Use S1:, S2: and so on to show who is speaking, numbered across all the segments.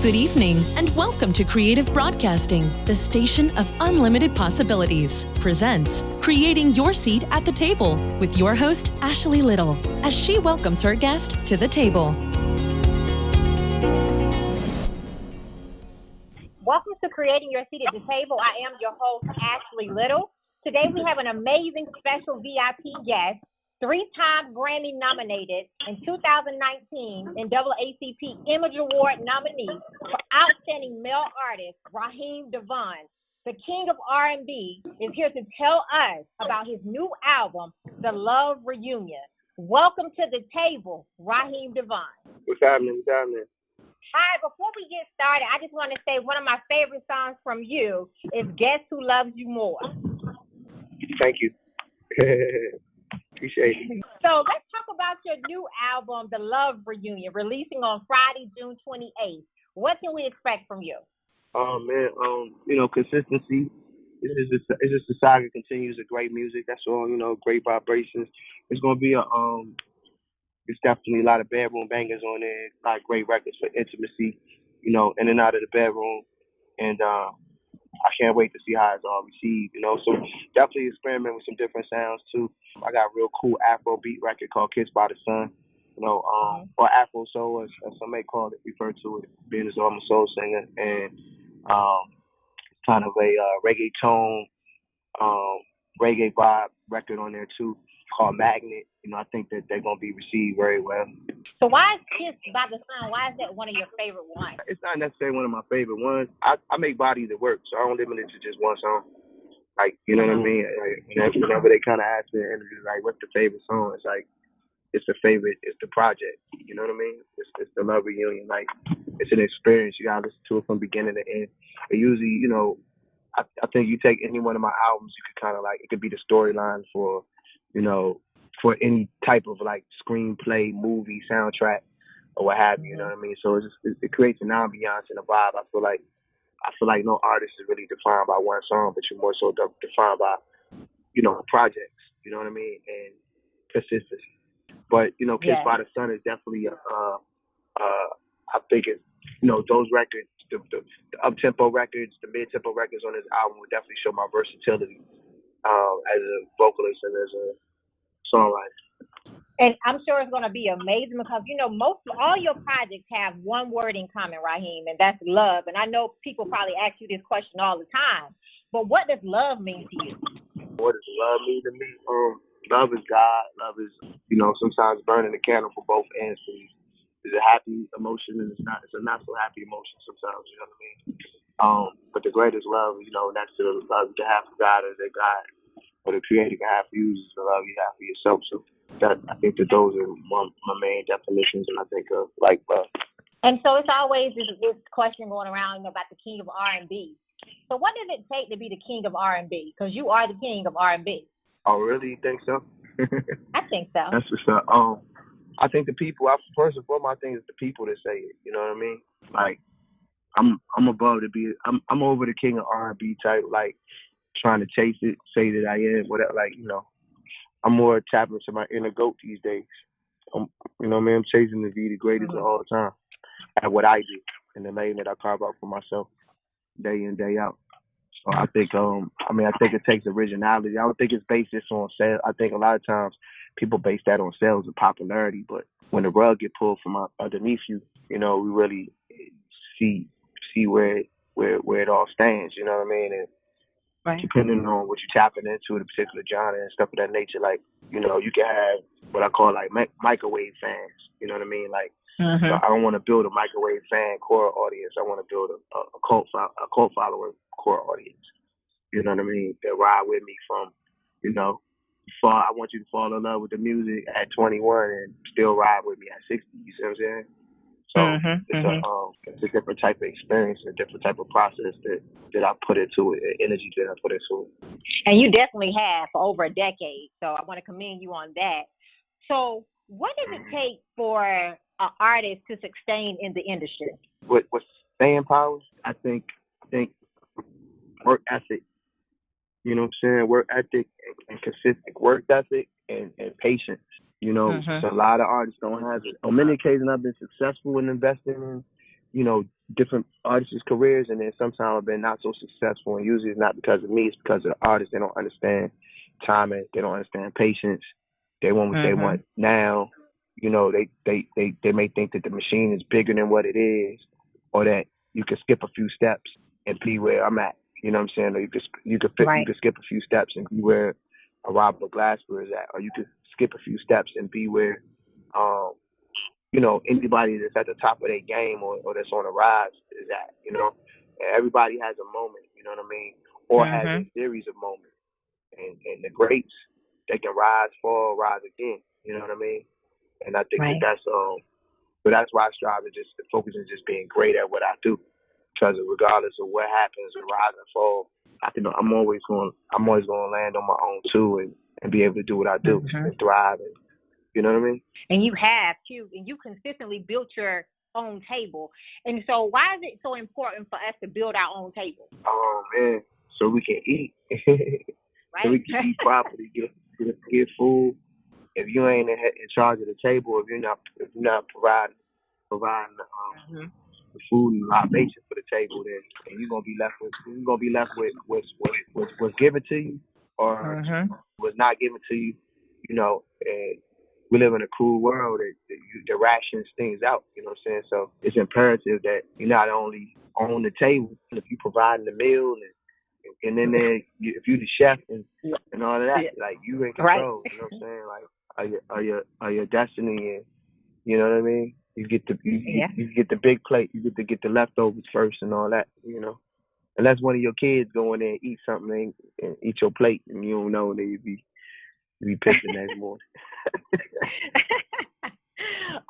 S1: Good evening, and welcome to Creative Broadcasting, the station of unlimited possibilities, presents Creating Your Seat at the Table with your host, Ashley Little, as she welcomes her guest to the table.
S2: Welcome to Creating Your Seat at the Table. I am your host, Ashley Little. Today we have an amazing special VIP guest, three-time Grammy nominated in 2019 and AACP Image Award nominee for Outstanding Male Artist, Raheem Devaughn. The king of R&B is here to tell us about his new album, The Love Reunion. Welcome to the table, Raheem Devaughn.
S3: What's happening?
S2: Hi, before we get started, I just want to say one of my favorite songs from you is Guess Who Loves You More.
S3: Thank you. Appreciate it.
S2: So let's talk about your new album, The Love Reunion, releasing on Friday, June 28th. What can we expect from you?
S3: Oh, man, consistency. It's just the saga continues of great music. That's all, great vibrations. It's going to be it's definitely a lot of bedroom bangers on there, a lot of great records for intimacy, in and out of the bedroom. And I can't wait to see how it's all received, So definitely experiment with some different sounds too. I got a real cool Afro beat record called Kissed by the Sun, or Afro Soul as some may call it, refer to it, being as I'm a soul singer, and kind of a reggaeton, reggae vibe record on there too, called Magnet. I think that they're gonna be received very well.
S2: So why is Kissed by the Sun? Why is that one of your favorite ones?
S3: It's not necessarily one of my favorite ones. I make bodies that work, so I don't limit it to just one song. Like, you know what I mean? Like, whenever they kind of ask me in interviews, like, what's the favorite song? It's like, it's the favorite, it's the project. You know what I mean? It's the Love Reunion. Like, it's an experience. You gotta listen to it from beginning to end. It usually, I think you take any one of my albums, you could kind of like, it could be the storyline for, for any type of like screenplay, movie, soundtrack, or what have you. You know what I mean? So it creates an ambiance and a vibe. I feel like no artist is really defined by one song, but you're more so defined by, projects. You know what I mean? And consistency. But Kissed by the Sun is definitely I think it's those records, the up tempo records, the mid tempo records on this album would definitely show my versatility as a vocalist and as a songwriter.
S2: And I'm sure it's going to be amazing because, all your projects have one word in common, Raheem, and that's love. And I know people probably ask you this question all the time, but what does love mean to you?
S3: What does love mean to me? Love is God. Love is, sometimes burning the candle for both ends. It's a happy emotion and it's a not so happy emotion sometimes, you know what I mean? But the greatest love, next to the love you have for God is that God or the Creator can have for you is the love you have for yourself. So I think that those are my main definitions, and I think of like love.
S2: And so it's always this question going around about the king of R&B. So what does it take to be the king of R&B? Because you are the king of R&B.
S3: Oh, really? You think so?
S2: I think so.
S3: That's what's up. I think the people. First and foremost, I think it's the people that say it. You know what I mean? Like, I'm above to be. I'm over the king of R&B type. Like, trying to chase it, say that I am, whatever. Like, I'm more tapping into my inner goat these days. I'm chasing to be the greatest of all time at what I do and the lane that I carve out for myself day in, day out. So I think, I think it takes originality. I don't think it's based just on sales. I think a lot of times people base that on sales and popularity, but when the rug get pulled from underneath you, we really see where it all stands. You know what I mean? And
S2: right.
S3: Depending on what you're tapping into, the particular genre and stuff of that nature, like, you can have what I call like microwave fans. You know what I mean? Like, so I don't want to build a microwave fan core audience. I want to build a cult follower core audience. You know what I mean? That ride with me from, I want you to fall in love with the music at 21 and still ride with me at 60. You see what I'm saying? So it's a different type of experience, a different type of process that I put into it, energy that I put into it.
S2: And you definitely have for over a decade. So I want to commend you on that. So what does it take for an artist to sustain in the industry?
S3: What staying power? I think work ethic. You know what I'm saying? Work ethic and consistent work ethic and patience. So a lot of artists don't have it. On many occasions, I've been successful in investing in, different artists' careers, and then sometimes I've been not so successful, and usually it's not because of me, it's because of the artists. They don't understand timing, they don't understand patience. They want what they want now. They may think that the machine is bigger than what it is, or that you can skip a few steps and be where I'm at. You know what I'm saying? Or you could skip a few steps and be where a Robert Glasper is at, or you could skip a few steps and be where anybody that's at the top of their game or that's on the rise is at, Everybody has a moment, you know what I mean? Or has a series of moments. And the greats, they can rise, fall, rise again, you know what I mean? And I think but that's why I strive to just focus on just being great at what I do. Because regardless of what happens, rise and fall, I'm always going to land on my own too and be able to do what I do and thrive. And, you know what I mean?
S2: And you have too, and you consistently built your own table. And so why is it so important for us to build our own table?
S3: Oh man, so we can eat.
S2: Right?
S3: So we can eat properly, get food. If you ain't in charge of the table, if you're not providing the food and libation for the table, then you're gonna be left with what's given to you or what's not given to you. And we live in a cruel world that rations things out. You know what I'm saying? So it's imperative that you not only own the table, if you providing the meal and then if you the chef and all of that, like you in control. Right. You know what I'm saying? Like are your destiny, and you know what I mean? You get you get the big plate. You get the leftovers first and all that. Unless one of your kids go in there and eat something and eat your plate, and you don't know, then you be pissed the next morning.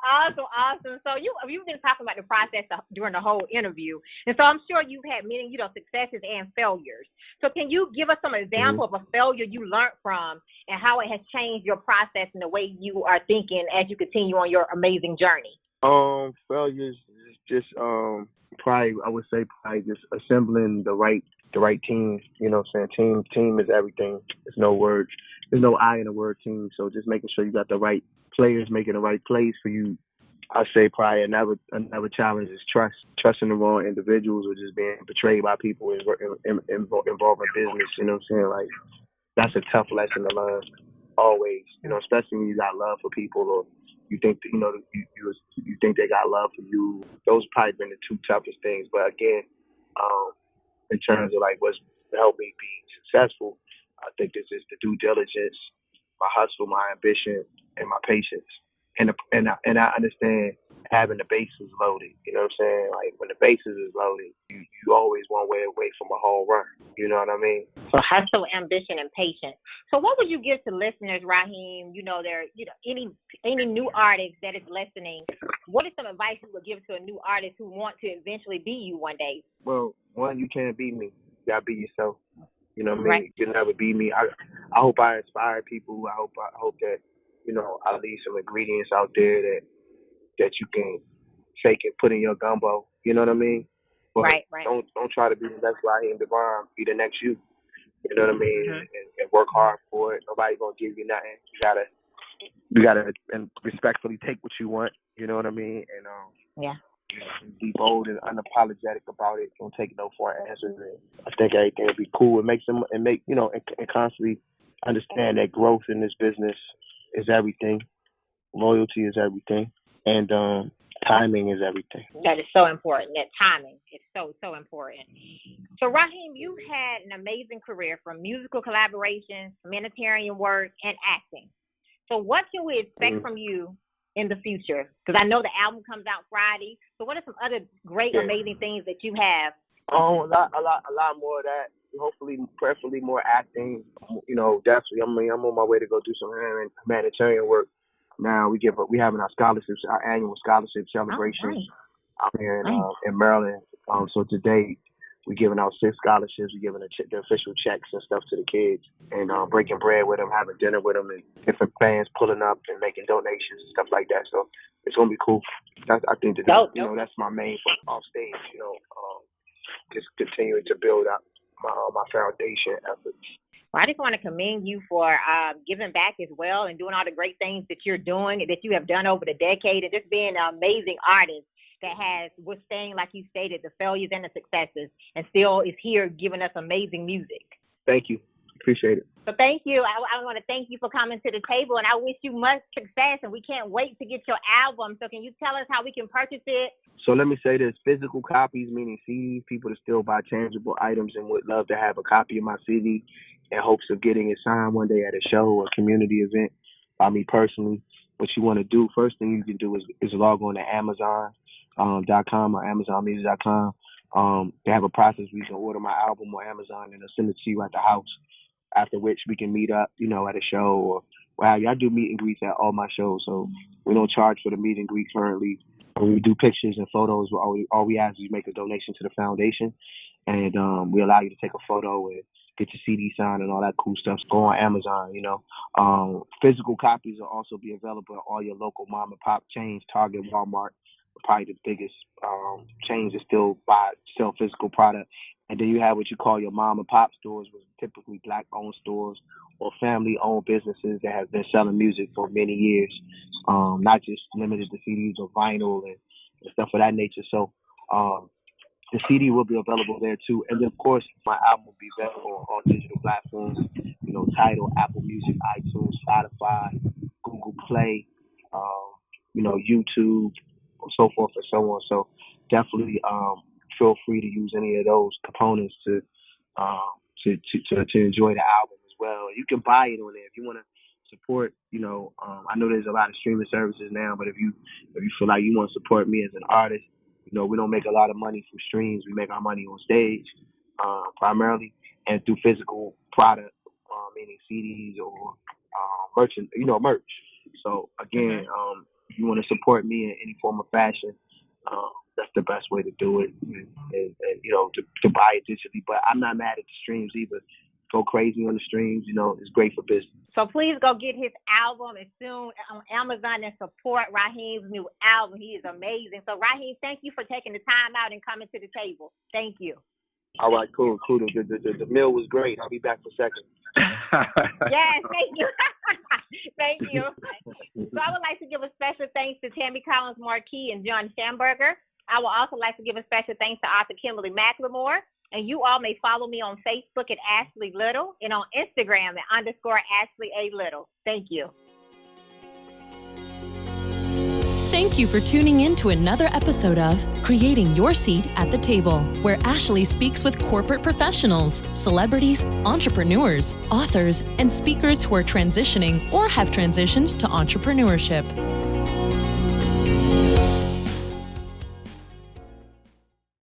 S2: Awesome. So you've been talking about the process during the whole interview, and so I'm sure you've had many, successes and failures. So can you give us some example of a failure you learned from and how it has changed your process and the way you are thinking as you continue on your amazing journey?
S3: Failures is just probably just assembling the right team. You know what I'm saying? Team is everything. There's no I in the word team. So just making sure you got the right players making the right plays for you. I say probably another challenge is trusting the wrong individuals or just being betrayed by people involving business. You know what I'm saying? Like that's a tough lesson to learn always. Especially when you got love for people or you think that, you think they got love for you. Those probably been the two toughest things. But again, in terms of like what's helped me be successful, I think this is the due diligence, my hustle, my ambition, and my patience. And I understand having the bases loaded. You know what I'm saying? Like when the bases is loaded, you always one way away from a home run. You know what I mean?
S2: So hustle, ambition, and patience. So what would you give to listeners, Raheem? Any new artist that is listening, what is some advice you would give to a new artist who want to eventually be you one day?
S3: Well, one, you can't be me. You gotta be yourself. You know what I mean? Right. You can never be me. I hope I inspire people. I hope that, I leave some ingredients out there that you can take and put in your gumbo. You know what I mean? But
S2: right.
S3: Don't try to be the next Raheem Devaughn. Be the next you. You know what I mean? And work hard for it. Nobody's gonna give you nothing. You gotta and respectfully take what you want. You know what I mean? And be bold and unapologetic about it. Don't take no for an answer. I think everything will be cool. It makes them and constantly understand that growth in this business is everything. Loyalty is everything, and timing is everything.
S2: That is so important. That timing is so important. So Raheem, you've had an amazing career from musical collaborations, humanitarian work, and acting. So what can we expect from you in the future? Because I know the album comes out Friday. So what are some other great, amazing things that you have?
S3: A lot more of that. Hopefully, preferably more acting. Definitely. I'm on my way to go do some humanitarian work. Now we having our annual scholarship celebration out here in Maryland. So today we're giving out 6 scholarships. We're giving the official checks and stuff to the kids, and breaking bread with them, having dinner with them, and different fans pulling up and making donations and stuff like that. So it's gonna be cool. I think that's my main off stage. Just continuing to build up my foundation efforts.
S2: Well, I just want to commend you for giving back as well and doing all the great things that you're doing, that you have done over the decade, and just being an amazing artist. that has withstanding, like you stated, the failures and the successes, and still is here giving us amazing music.
S3: Thank you. Appreciate it.
S2: So thank you. I want to thank you for coming to the table, and I wish you much success, and we can't wait to get your album. So can you tell us how we can purchase it?
S3: So let me say this, physical copies, meaning CDs, people that still buy tangible items and would love to have a copy of my CD in hopes of getting it signed one day at a show or a community event by me personally. What you want to do, first thing you can do is log on to Amazon.com or AmazonMusic.com. They have a process where you can order my album on Amazon and they'll send it to you at the house, after which we can meet up, at a show or I do meet and greets at all my shows. So we don't charge for the meet and greet currently. When we do pictures and photos, all we ask is you make a donation to the foundation, and we allow you to take a photo and get your CD signed and all that cool stuff. Go on Amazon, Physical copies will also be available at all your local mom and pop chains, Target, Walmart, probably the biggest chains that still sell physical product. And then you have what you call your mom and pop stores, which are typically black-owned stores or family-owned businesses that have been selling music for many years, not just limited to CDs or vinyl and stuff of that nature. So the CD will be available there too. And then, of course, my album will be available on digital platforms, Tidal, Apple Music, iTunes, Spotify, Google Play, YouTube, so forth and so on. So definitely feel free to use any of those components to enjoy the album as well. You can buy it on there if you want to support. I know there's a lot of streaming services now, but if you feel like you want to support me as an artist, we don't make a lot of money from streams. We make our money on stage primarily and through physical product, meaning CDs or merch. So again, if you want to support me in any form of fashion, that's the best way to do it, and to buy it digitally. But I'm not mad at the streams either. Go crazy on the streams, it's great for business.
S2: So please go get his album as soon on Amazon and support Raheem's new album. He is amazing. So Raheem, thank you for taking the time out and coming to the table. Thank you.
S3: All right, cool. The meal was great. I'll be back for seconds.
S2: Yes, thank you. Thank you. So I would like to give a special thanks to Tammy Collins Marquis and John Schamberger. I would also like to give a special thanks to author Kimberly McLemore. And you all may follow me on Facebook at Ashley Little and on Instagram at _Ashley A. Little. Thank you.
S1: Thank you for tuning in to another episode of Creating Your Seat at the Table, where Ashley speaks with corporate professionals, celebrities, entrepreneurs, authors, and speakers who are transitioning or have transitioned to entrepreneurship.